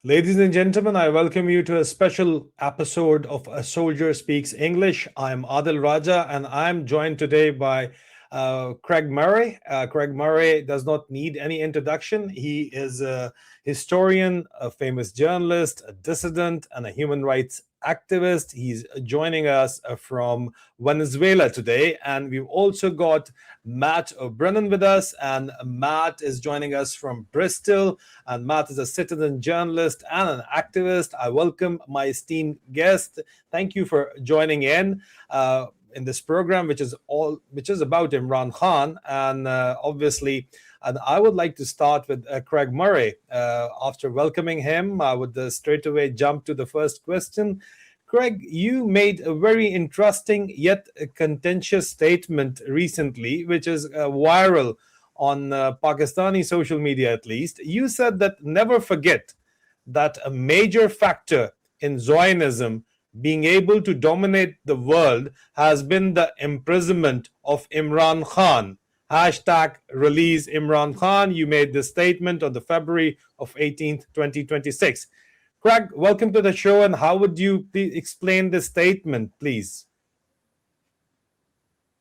Ladies and gentlemen, I welcome you to a special episode of A Soldier Speaks English. I'm Adil Raja, and I'm joined today by Craig Murray. Craig Murray does not need any introduction. He is a historian, a famous journalist, a dissident, and a human rights activist. He's joining us from Venezuela today. And we've also got Matt Brainain with us, and Matt is joining us from Bristol. And Matt is a citizen journalist and an activist. I welcome my esteemed guest. Thank you for joining in this program, which is about Imran Khan, and obviously. And I would like to start with Craig Murray. After welcoming him, I would straight away jump to the first question. Craig, you made a very interesting yet contentious statement recently, which is viral on Pakistani social media at least. You said that never forget that a major factor in Zionism being able to dominate the world has been the imprisonment of Imran Khan. Hashtag release Imran Khan. You made this statement on the February of 18th, 2026. Craig, welcome to the show, and how would you explain this statement, please?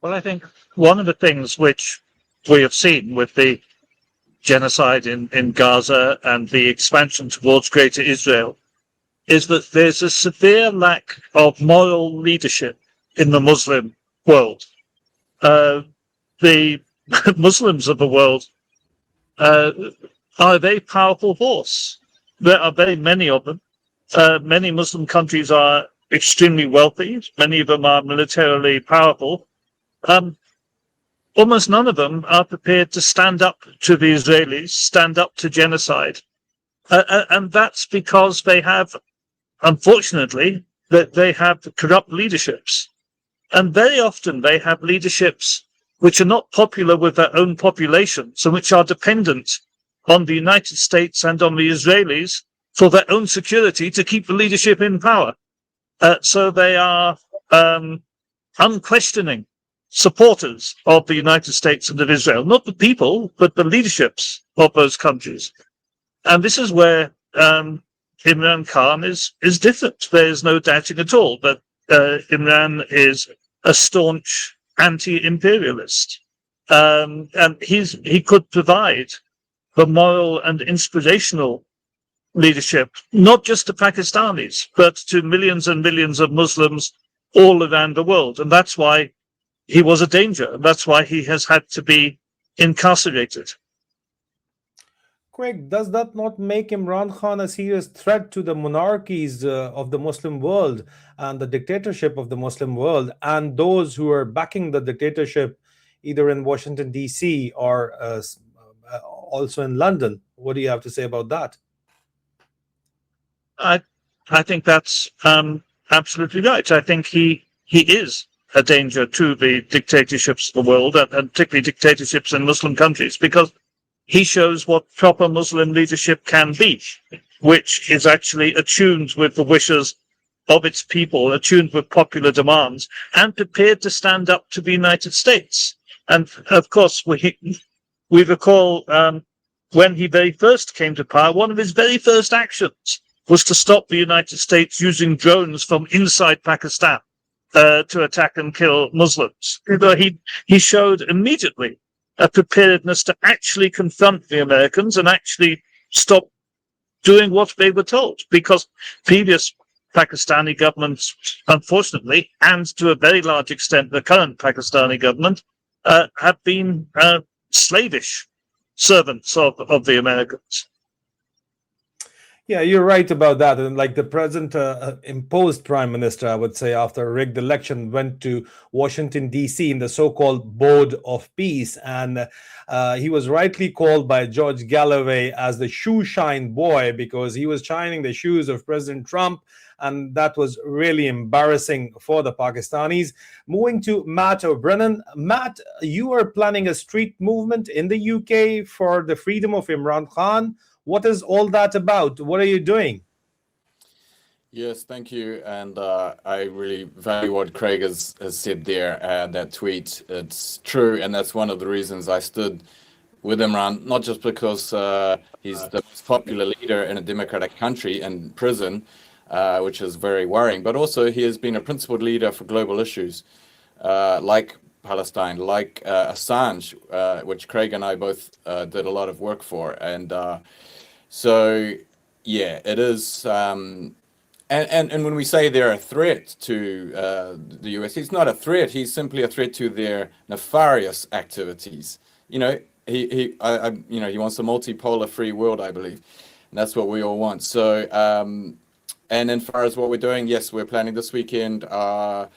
Well, I think one of the things which we have seen with the genocide in Gaza and the expansion towards Greater Israel is that there's a severe lack of moral leadership in the Muslim world. The Muslims of the world are a very powerful force. There are very many of them. Many Muslim countries are extremely wealthy. Many of them are militarily powerful. Almost none of them are prepared to stand up to the Israelis, stand up to genocide. And that's because they have, unfortunately, that they have corrupt leaderships. And very often they have leaderships which are not popular with their own populations and which are dependent on the United States and on the Israelis for their own security to keep the leadership in power. So they are unquestioning supporters of the United States and of Israel, not the people, but the leaderships of those countries. And this is where Imran Khan is different. There is no doubting at all that Imran is a staunch anti-imperialist, and he could provide the moral and inspirational leadership, not just to Pakistanis, but to millions and millions of Muslims all around the world. And that's why he was a danger. That's why he has had to be incarcerated. Craig, does that not make Imran Khan a serious threat to the monarchies of the Muslim world and the dictatorship of the Muslim world and those who are backing the dictatorship either in Washington, D.C. or also in London? What do you have to say about that? I think that's absolutely right. I think he is a danger to the dictatorships of the world, and particularly dictatorships in Muslim countries, because he shows what proper Muslim leadership can be, which is actually attuned with the wishes of its people, attuned with popular demands, and prepared to stand up to the United States. And of course, we recall when he very first came to power, one of his very first actions was to stop the United States using drones from inside Pakistan to attack and kill Muslims. He showed immediately a preparedness to actually confront the Americans and actually stop doing what they were told, because previous Pakistani governments, unfortunately, and to a very large extent the current Pakistani government, have been slavish servants of the Americans. Yeah, you're right about that. And like the present imposed prime minister, I would say, after a rigged election, went to Washington, D.C. in the so called Board of Peace. And he was rightly called by George Galloway as the shoe shine boy because he was shining the shoes of President Trump. And that was really embarrassing for the Pakistanis. Moving to Matt O'Brien. Matt, you are planning a street movement in the UK for the freedom of Imran Khan. What is all that about? What are you doing? Yes, thank you. And I really value what Craig has said there, that tweet. It's true. And that's one of the reasons I stood with Imran, not just because he's the most popular leader in a democratic country in prison, which is very worrying, but also he has been a principled leader for global issues like Palestine, like Assange, which Craig and I both did a lot of work for. And so, yeah, it is. And when we say they're a threat to the US, he's not a threat. He's simply a threat to their nefarious activities. You know, he wants a multipolar free world, I believe. And that's what we all want. So, and as far as what we're doing, yes, we're planning this weekend to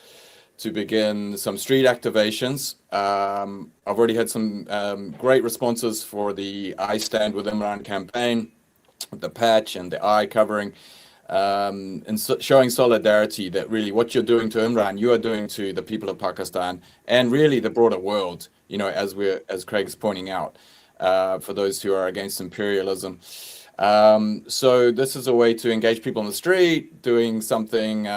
begin some street activations. I've already had some great responses for the I Stand with Imran campaign, the patch and the eye covering, and showing solidarity that really what you're doing to Imran, you are doing to the people of Pakistan and really the broader world, you know, as Craig's pointing out, for those who are against imperialism. So this is a way to engage people on the street, doing something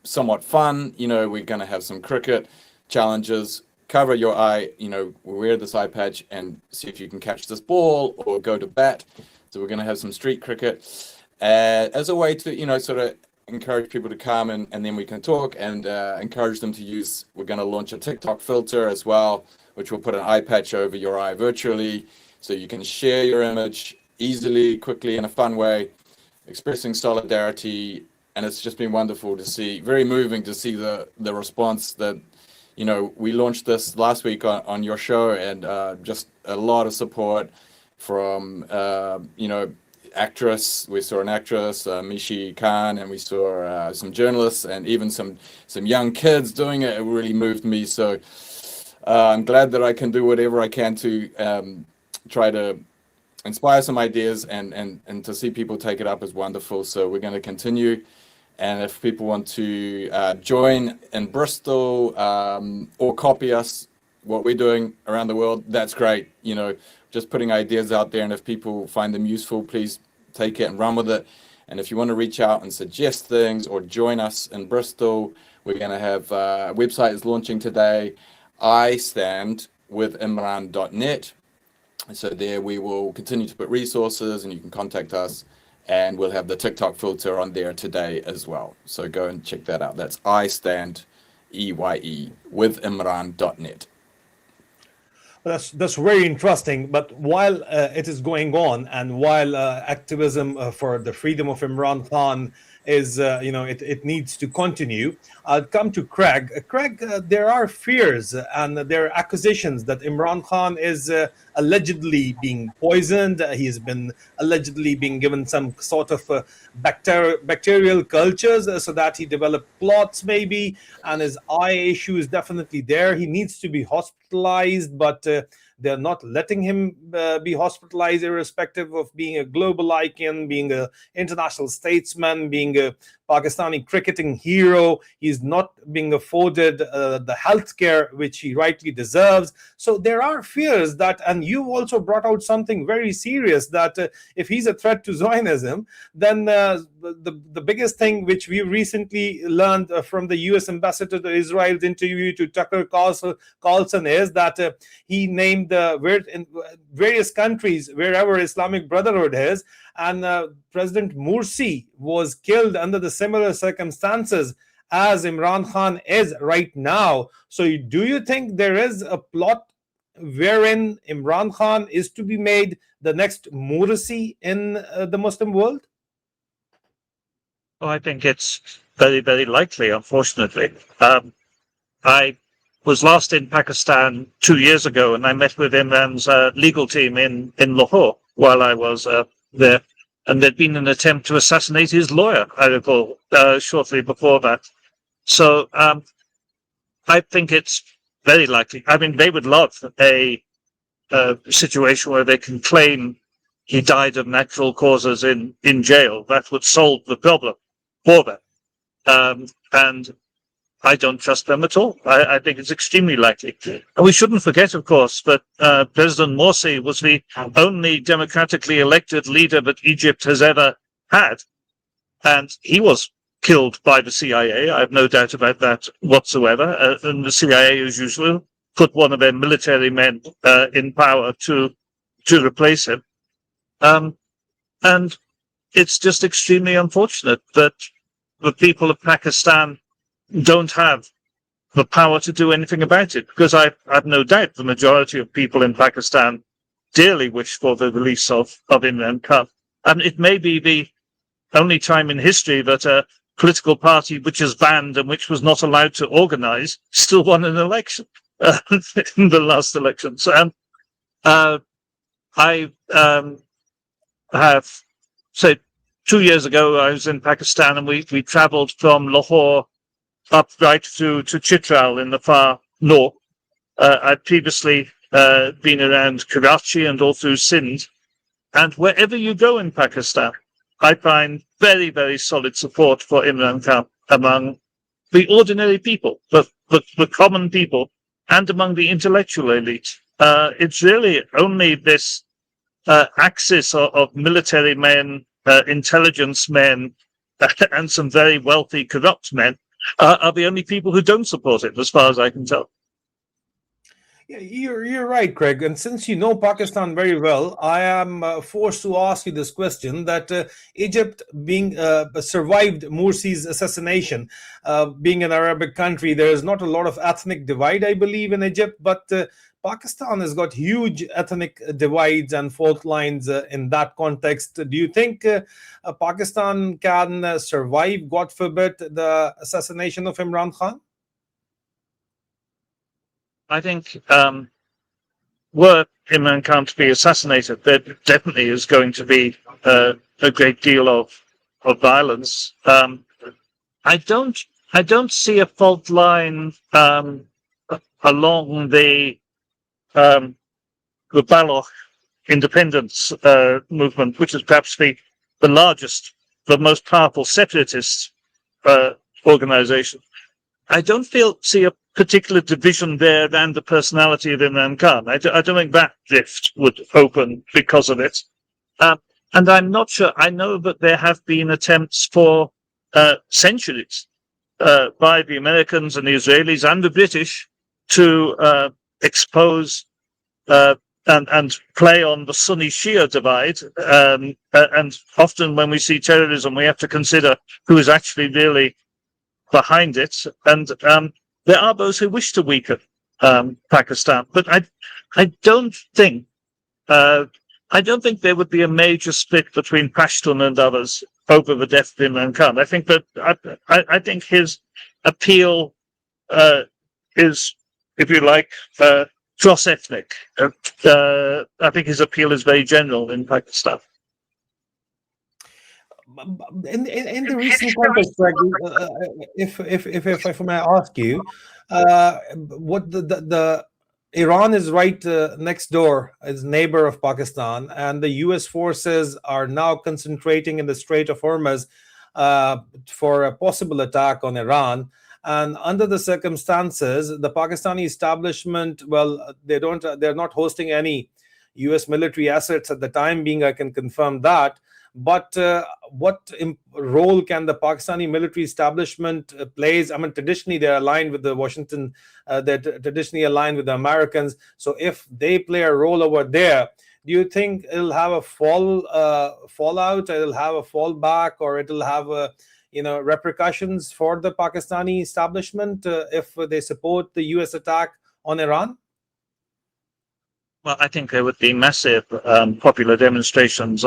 somewhat fun. You know, we're going to have some cricket challenges. Cover your eye, you know, wear this eye patch and see if you can catch this ball or go to bat. So we're going to have some street cricket as a way to, you know, sort of encourage people to come and then we can talk and encourage them to use. We're going to launch a TikTok filter as well, which will put an eye patch over your eye virtually so you can share your image easily, quickly, in a fun way, expressing solidarity. And it's just been wonderful to see, very moving to see the response that, you know, we launched this last week on your show, and just a lot of support from, you know, actress. We saw an actress, Mishi Khan, and we saw some journalists and even some young kids doing it. It really moved me. So I'm glad that I can do whatever I can to try to inspire some ideas and to see people take it up is wonderful. So we're going to continue. And if people want to join in Bristol or copy us, what we're doing around the world, that's great. You know, just putting ideas out there. And if people find them useful, please take it and run with it. And if you want to reach out and suggest things or join us in Bristol, we're going to have a website is launching today, istandwithimran.net. So there we will continue to put resources and you can contact us, and we'll have the TikTok filter on there today as well. So go and check that out. That's istand, EYE, with Imran.net. That's very interesting. But while it is going on, and while activism for the freedom of Imran Khan is, it needs to continue, I'll come to Craig. Craig, there are fears and there are accusations that Imran Khan is allegedly being poisoned. He's been allegedly being given some sort of bacterial cultures so that he developed clots maybe, and his eye issue is definitely there. He needs to be hospitalized, but they're not letting him be hospitalized, irrespective of being a global icon, being an international statesman, being a Pakistani cricketing hero. He's not being afforded the health care which he rightly deserves. So there are fears that, and you also brought out something very serious, that if he's a threat to Zionism, then the biggest thing which we recently learned from the US ambassador to Israel's interview to Tucker Carlson is that he named in various countries wherever Islamic Brotherhood is, and President Morsi was killed under the similar circumstances as Imran Khan is right now. So do you think there is a plot wherein Imran Khan is to be made the next Morsi in the Muslim world? Well, I think it's very, very likely, unfortunately. I was last in Pakistan 2 years ago, and I met with Imran's legal team in Lahore while I was there. and there'd been an attempt to assassinate his lawyer, I recall, shortly before that. So I think it's very likely. I mean, they would love a situation where they can claim he died of natural causes in jail. That would solve the problem for them. And I don't trust them at all. I think it's extremely likely. And we shouldn't forget, of course, that President Morsi was the only democratically elected leader that Egypt has ever had. And he was killed by the CIA. I have no doubt about that whatsoever. And the CIA, as usual, put one of their military men in power to replace him. And it's just extremely unfortunate that the people of Pakistan don't have the power to do anything about it, because I've no doubt the majority of people in Pakistan dearly wish for the release of Imran Khan. And it may be the only time in history that a political party which is banned and which was not allowed to organize still won an election in the last election. So I have said 2 years ago I was in Pakistan, and we traveled from Lahore up right to Chitral in the far north. I'd previously been around Karachi and all through Sindh. And wherever you go in Pakistan, I find very, very solid support for Imran Khan among the ordinary people, the common people, and among the intellectual elite. It's really only this axis of military men, intelligence men, and some very wealthy, corrupt men are the only people who don't support it, as far as I can tell. Yeah, you're right, Craig. And since you know Pakistan very well, I am forced to ask you this question: that Egypt, being survived Morsi's assassination, being an Arabic country, there is not a lot of ethnic divide, I believe, in Egypt, but Pakistan has got huge ethnic divides and fault lines in that context. Do you think Pakistan can survive, God forbid, the assassination of Imran Khan? I think were Imran Khan to be assassinated, there definitely is going to be a great deal of violence. I don't see a fault line along the Baloch independence movement, which is perhaps the largest, the most powerful separatist organization. I don't see a particular division there than the personality of Imran Khan. I don't think that rift would open because of it. And I'm not sure. I know that there have been attempts for centuries by the Americans and the Israelis and the British to expose and play on the Sunni-Shia divide. And often when we see terrorism, we have to consider who is actually really behind it. And there are those who wish to weaken Pakistan, but I don't think there would be a major split between Pashtun and others over the death of Imran Khan. I think that I think his appeal is, if you like, cross-ethnic. I think his appeal is very general in Pakistan. In the recent context, Greg, if I may ask you, what the Iran is right next door, is neighbor of Pakistan, and the U.S. forces are now concentrating in the Strait of Hormuz for a possible attack on Iran. And under the circumstances, the Pakistani establishment, well, they're not hosting any U.S. military assets at the time being. I can confirm that. But what role can the Pakistani military establishment plays? I mean, traditionally they're aligned with the Washington. They're traditionally aligned with the Americans. So if they play a role over there, do you think it'll have a fallout? It'll have a fallback, or it'll have repercussions for the Pakistani establishment if they support the U.S. attack on Iran? Well, I think there would be massive popular demonstrations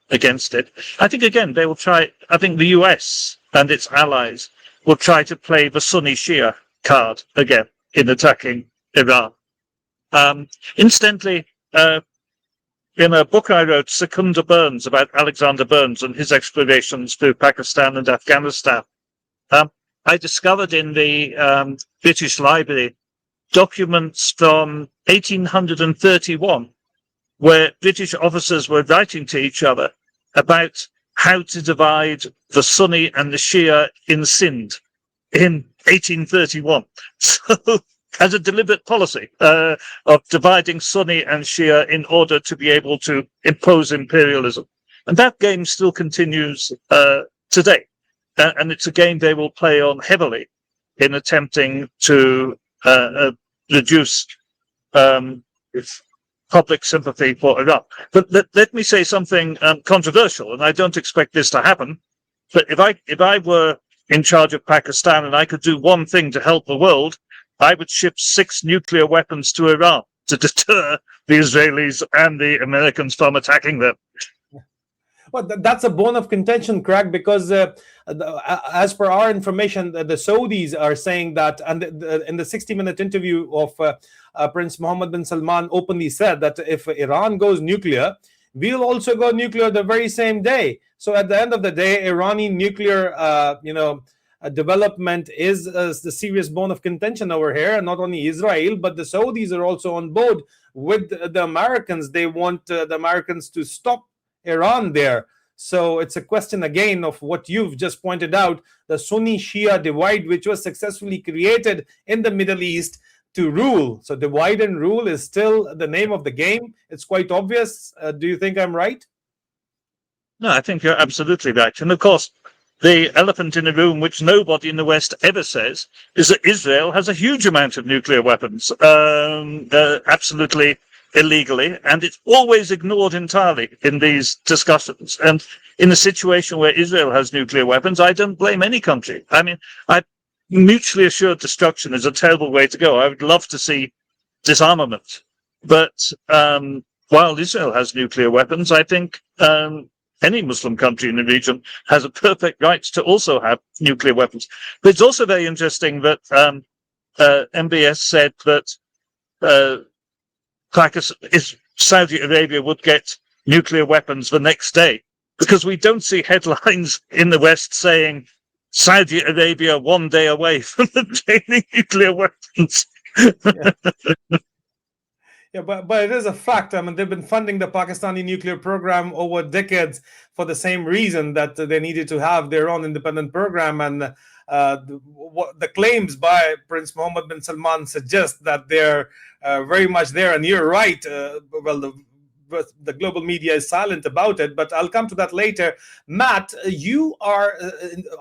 against it. I think, again, they will try. I think the US and its allies will try to play the Sunni Shia card again in attacking Iran. Incidentally, in a book I wrote, Secunda Burns, about Alexander Burns and his explorations through Pakistan and Afghanistan, I discovered in the British Library documents from 1831 where British officers were writing to each other about how to divide the Sunni and the Shia in Sindh in 1831. So, as a deliberate policy of dividing Sunni and Shia in order to be able to impose imperialism. And that game still continues today. And it's a game they will play on heavily in attempting to reduce public sympathy for Iran. But let me say something controversial, and I don't expect this to happen. But if I were in charge of Pakistan and I could do one thing to help the world, I would ship 6 nuclear weapons to Iran to deter the Israelis and the Americans from attacking them. Well, that's a bone of contention, Craig, because as per our information, the Saudis are saying that, and in the 60-minute interview of Prince Mohammed bin Salman openly said that if Iran goes nuclear, we'll also go nuclear the very same day. So at the end of the day, Iranian nuclear, development is the serious bone of contention over here. And not only Israel, but the Saudis are also on board with the Americans. They want the Americans to stop Iran there. So it's a question again of what you've just pointed out, the Sunni Shia divide, which was successfully created in the Middle East to rule. So divide and rule is still the name of the game. It's quite obvious. Do you think I'm right? No, I think you're absolutely right. And of course, the elephant in the room, which nobody in the West ever says, is that Israel has a huge amount of nuclear weapons, absolutely illegally, and it's always ignored entirely in these discussions. And in a situation where Israel has nuclear weapons, I don't blame any country. I mean, mutually assured destruction is a terrible way to go. I would love to see disarmament. But while Israel has nuclear weapons, I think any Muslim country in the region has a perfect right to also have nuclear weapons. But it's also very interesting that MBS said that Saudi Arabia would get nuclear weapons the next day, because we don't see headlines in the West saying Saudi Arabia 1 day away from obtaining nuclear weapons. Yeah, but it is a fact. I mean, they've been funding the Pakistani nuclear program over decades for the same reason, that they needed to have their own independent program. And the claims by Prince Mohammed bin Salman suggest that they're very much there. And you're right. The global media is silent about it, but I'll come to that later. Matt, you are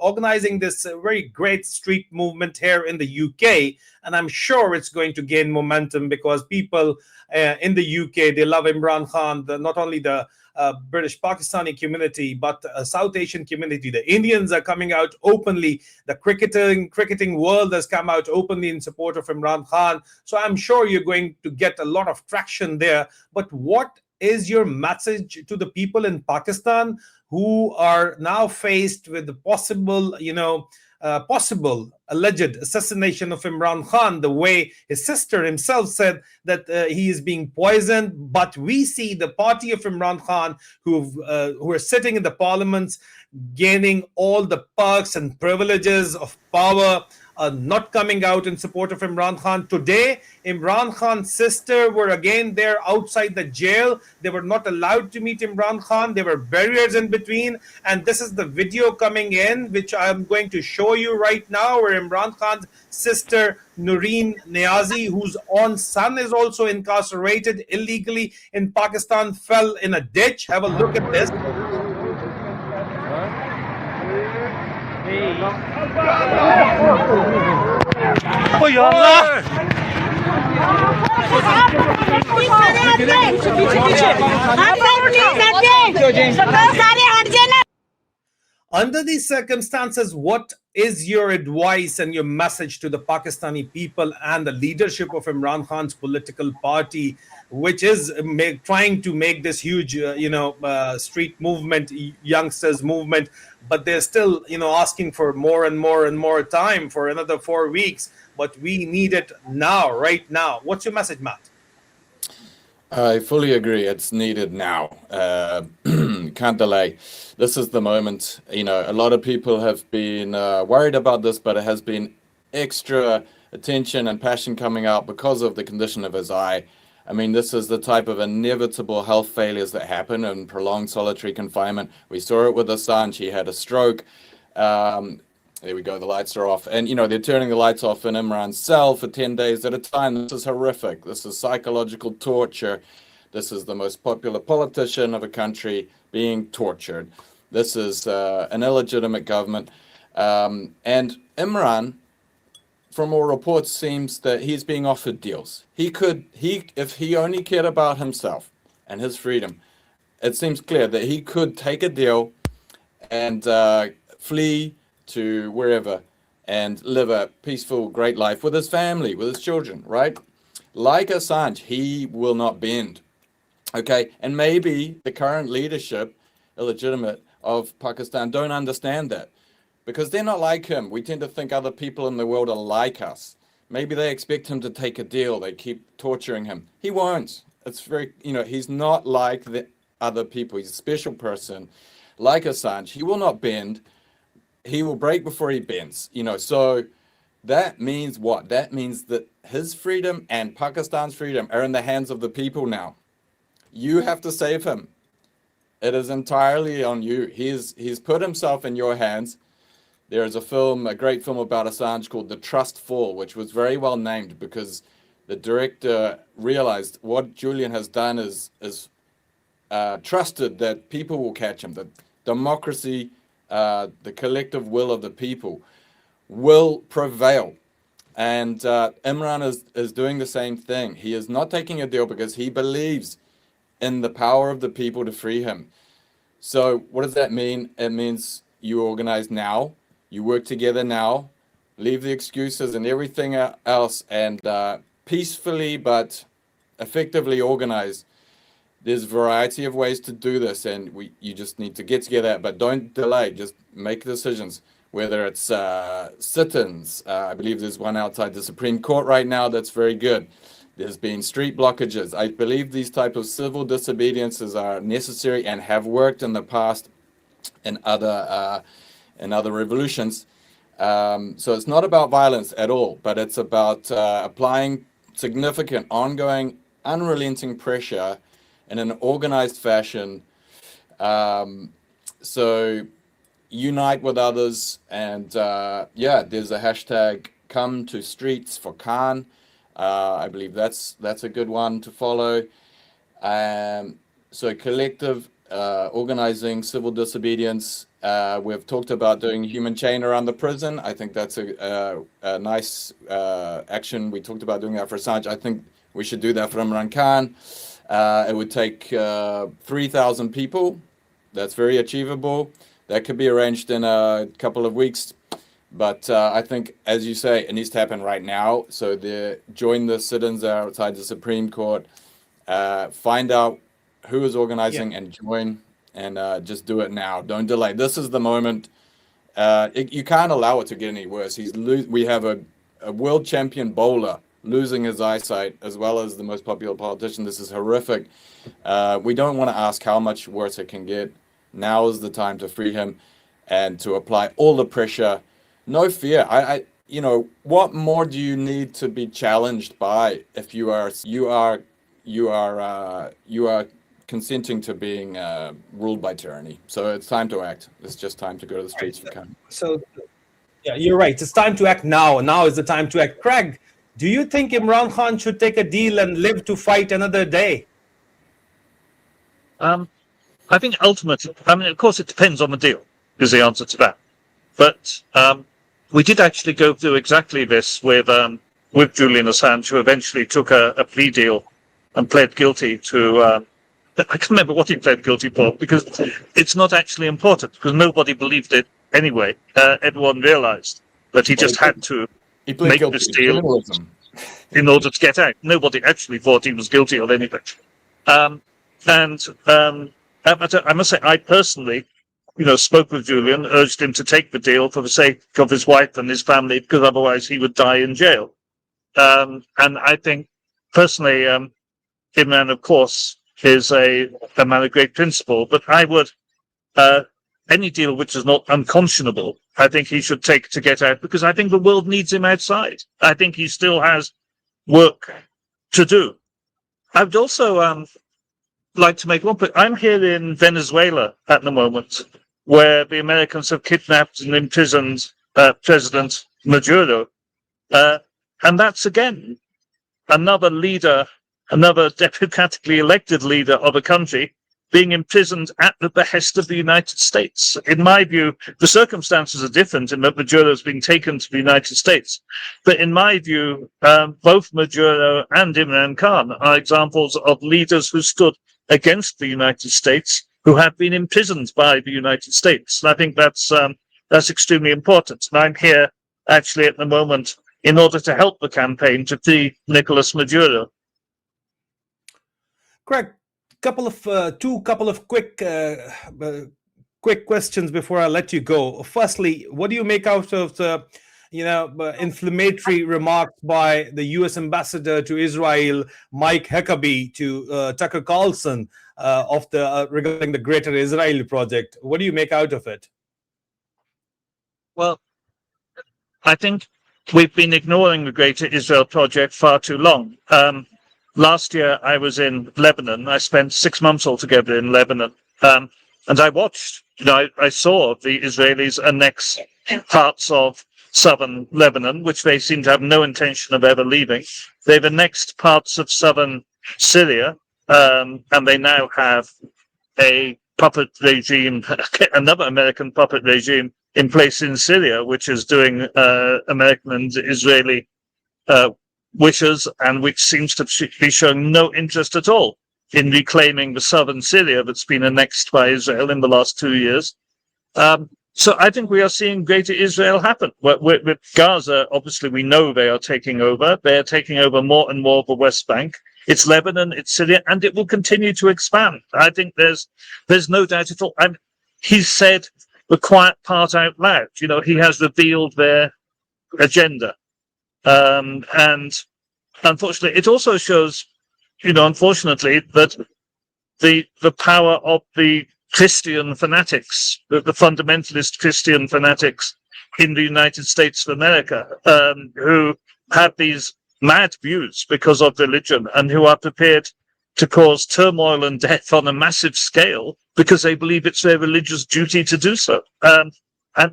organizing this very great street movement here in the UK, and I'm sure it's going to gain momentum because people in the UK, they love Imran Khan, not only the British Pakistani community, but South Asian community. The Indians are coming out openly. The cricketing world has come out openly in support of Imran Khan. So I'm sure you're going to get a lot of traction there. But what is your message to the people in Pakistan who are now faced with the possible alleged assassination of Imran Khan, the way his sister himself said that he is being poisoned? But we see the party of Imran Khan who are sitting in the parliaments, gaining all the perks and privileges of power, not coming out in support of Imran Khan. Today, Imran Khan's sister were again there outside the jail. They were not allowed to meet Imran Khan. There were barriers in between. And this is the video coming in, which I'm going to show you right now, where Imran Khan's sister, Noreen Niazi, whose own son is also incarcerated illegally in Pakistan, fell in a ditch. Have a look at this. Oh, ya Allah! Under these circumstances, what is your advice and your message to the Pakistani people and the leadership of Imran Khan's political party, which is trying to make this huge, street movement, youngsters movement, but they're still, asking for more and more and more time for another 4 weeks, but we need it now, right now. What's your message, Matt? I fully agree. It's needed now. Can't delay. This is the moment. You know, a lot of people have been worried about this, but it has been extra attention and passion coming out because of the condition of his eye. I mean, this is the type of inevitable health failures that happen in prolonged solitary confinement. We saw it with Assange. He had a stroke. There we go. The lights are off. And, you know, they're turning the lights off in Imran's cell for 10 days at a time. This is horrific. This is psychological torture. This is the most popular politician of a country being tortured. This is an illegitimate government. And Imran, from all reports, seems that he's being offered deals. If he only cared about himself and his freedom, it seems clear that he could take a deal and flee to wherever and live a peaceful, great life with his family, with his children, right? Like Assange, he will not bend. Okay, and maybe the current leadership, illegitimate, of Pakistan don't understand that because they're not like him. We tend to think other people in the world are like us. Maybe they expect him to take a deal. They keep torturing him. He won't. It's very, you know, he's not like the other people. He's a special person. Like Assange, he will not bend. He will break before he bends, you know. So that means what? That means that his freedom and Pakistan's freedom are in the hands of the people now. You have to save him. It is entirely on you. He's put himself in your hands. There is a film, a great film about Assange called The Trust Fall, which was very well named because the director realized what Julian has done is trusted that people will catch him, that democracy, the collective will of the people will prevail. And Imran is doing the same thing. He is not taking a deal because he believes in the power of the people to free him. So what does that mean? It means you organize now, you work together now, leave the excuses and everything else, and peacefully but effectively organize. There's a variety of ways to do this, and you just need to get together, but don't delay. Just make decisions, whether it's sit-ins. I believe there's one outside the Supreme Court right now that's very good. There's been street blockages. I believe these type of civil disobediences are necessary and have worked in the past in other revolutions. So it's not about violence at all, but it's about applying significant, ongoing, unrelenting pressure in an organized fashion. So unite with others, and there's a hashtag come to streets for Khan. I believe that's a good one to follow. So collective organizing, civil disobedience. We've talked about doing human chain around the prison. I think that's a nice action. We talked about doing that for Assange. I think we should do that for Imran Khan. It would take 3,000 people. That's very achievable. That could be arranged in a couple of weeks. But I think, as you say, it needs to happen right now. So join the sit-ins outside the Supreme Court, find out who is organizing and join, and just do it now. Don't delay. This is the moment. You can't allow it to get any worse. We have a world champion bowler losing his eyesight, as well as the most popular politician. This is horrific. We don't want to ask how much worse it can get. Now is the time to free him and to apply all the pressure. No fear. What more do you need to be challenged by if you are consenting to being ruled by tyranny? So it's time to act. It's just time to go to the streets for Khan. So, yeah, you're right. It's time to act now. Now is the time to act. Craig, do you think Imran Khan should take a deal and live to fight another day? I think ultimately, of course, it depends on the deal, is the answer to that. But we did actually go through exactly this with Julian Assange, who eventually took a plea deal and pled guilty to. I can't remember what he pled guilty for, because it's not actually important, because nobody believed it anyway. Everyone realized that he just had to make this deal in order to get out. Nobody actually thought he was guilty of anything. I must say, I personally, spoke with Julian, urged him to take the deal for the sake of his wife and his family, because otherwise he would die in jail. And I think, personally, Imran, of course, is a man of great principle, but I would, any deal which is not unconscionable, I think he should take to get out, because I think the world needs him outside. I think he still has work to do. I would also like to make one point. I'm here in Venezuela at the moment, where the Americans have kidnapped and imprisoned President Maduro. And that's, again, another leader, another democratically elected leader of a country being imprisoned at the behest of the United States. In my view, the circumstances are different in that Maduro is being taken to the United States. But in my view, both Maduro and Imran Khan are examples of leaders who stood against the United States, who have been imprisoned by the United States. And I think that's extremely important. And I'm here actually at the moment in order to help the campaign to free Nicolas Maduro. Craig, couple of quick questions before I let you go. Firstly, what do you make out of the inflammatory remarks by the U.S. ambassador to Israel, Mike Huckabee, to Tucker Carlson regarding the Greater Israel Project? What do you make out of it? Well, I think we've been ignoring the Greater Israel Project far too long. Last year, I was in Lebanon. I spent 6 months altogether in Lebanon. And I watched, I saw the Israelis annex parts of southern Lebanon, which they seem to have no intention of ever leaving. They've annexed parts of southern Syria, and they now have a puppet regime, another American puppet regime in place in Syria, which is doing American and Israeli wishes, and which seems to be showing no interest at all in reclaiming the southern Syria that's been annexed by Israel in the last 2 years. So I think we are seeing Greater Israel happen. With Gaza, obviously, we know they are taking over. They are taking over more and more of the West Bank. It's Lebanon, it's Syria, and it will continue to expand. I think there's no doubt at all. And he said the quiet part out loud. He has revealed their agenda. And unfortunately, it also shows, unfortunately, that the power of the Christian fanatics, the fundamentalist Christian fanatics in the United States of America, who have these mad views because of religion and who are prepared to cause turmoil and death on a massive scale because they believe it's their religious duty to do so. And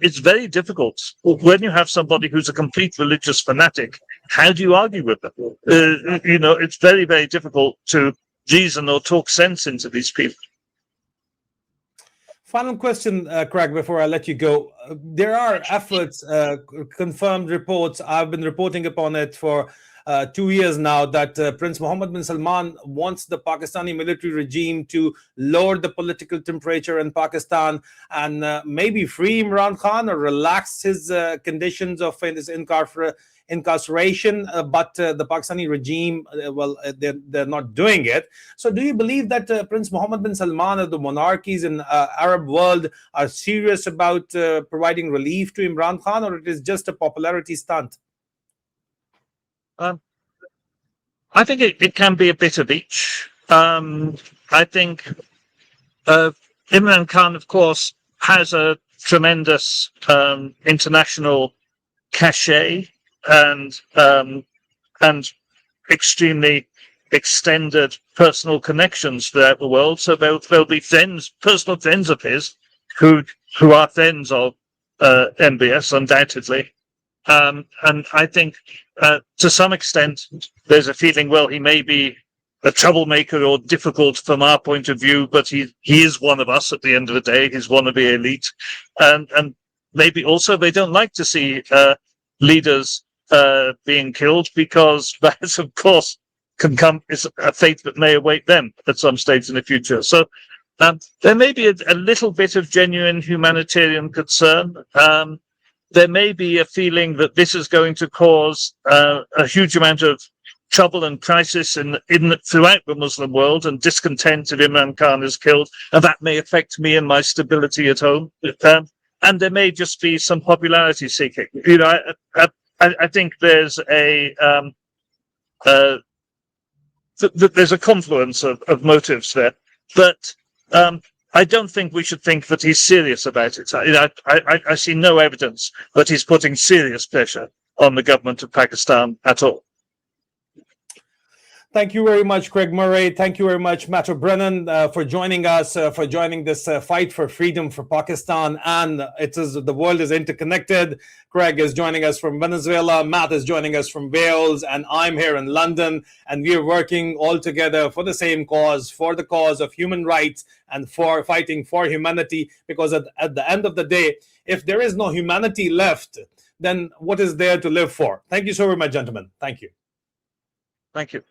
it's very difficult when you have somebody who's a complete religious fanatic. How do you argue with them? It's very, very difficult to reason or talk sense into these people. Final question, Craig, before I let you go. There are efforts, confirmed reports, I've been reporting upon it for 2 years now, that Prince Mohammed bin Salman wants the Pakistani military regime to lower the political temperature in Pakistan and maybe free Imran Khan or relax his conditions of his incarceration, but the Pakistani regime, they're not doing it. So do you believe that Prince Mohammed bin Salman or the monarchies in Arab world are serious about providing relief to Imran Khan, or it is just a popularity stunt? I think it can be a bit of each. I think Imran Khan, of course, has a tremendous international cachet and extremely extended personal connections throughout the world. So there'll be personal friends of his, who are friends of MBS, undoubtedly. And I think to some extent there's a feeling, well, he may be a troublemaker or difficult from our point of view, but he is one of us at the end of the day. He's one of the elite, and maybe also they don't like to see leaders being killed, because that, of course, is a fate that may await them at some stage in the future. So there may be a little bit of genuine humanitarian concern. There may be a feeling that this is going to cause a huge amount of trouble and crisis throughout the Muslim world, and discontent if Imran Khan is killed, and that may affect me and my stability at home. And there may just be some popularity seeking. I think there's there's a confluence of motives there, but I don't think we should think that he's serious about it. I see no evidence that he's putting serious pressure on the government of Pakistan at all. Thank you very much, Craig Murray. Thank you very much, Matt Brainain, for joining us, for joining this fight for freedom for Pakistan. And the world is interconnected. Craig is joining us from Venezuela, Matt is joining us from Wales, and I'm here in London. And we are working all together for the same cause, for the cause of human rights and for fighting for humanity. Because at the end of the day, if there is no humanity left, then what is there to live for? Thank you so very much, gentlemen. Thank you. Thank you.